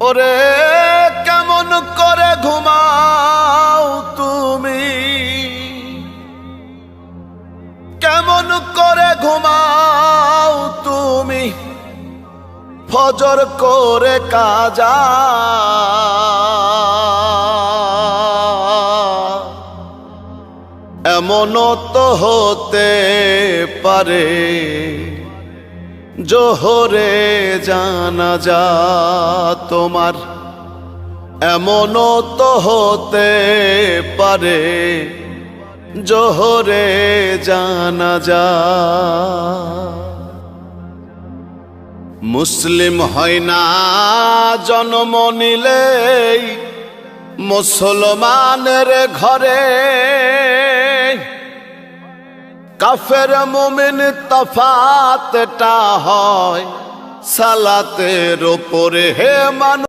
ওরে কেমন করে ঘুমাও তুমি, কেমন করে ঘুমাও তুমি ফজর করে কাজা। এমনও তো হতে পারে জোহরে জানাজা তোমার, এমনও তো হতে পারে জোহরে জানাজা। মুসলিম হয় না জন্ম নিলেই মুসলমানের ঘরে, কাফের মুমিন তফাতটা হয় সালাতের উপরে। হে মানুষ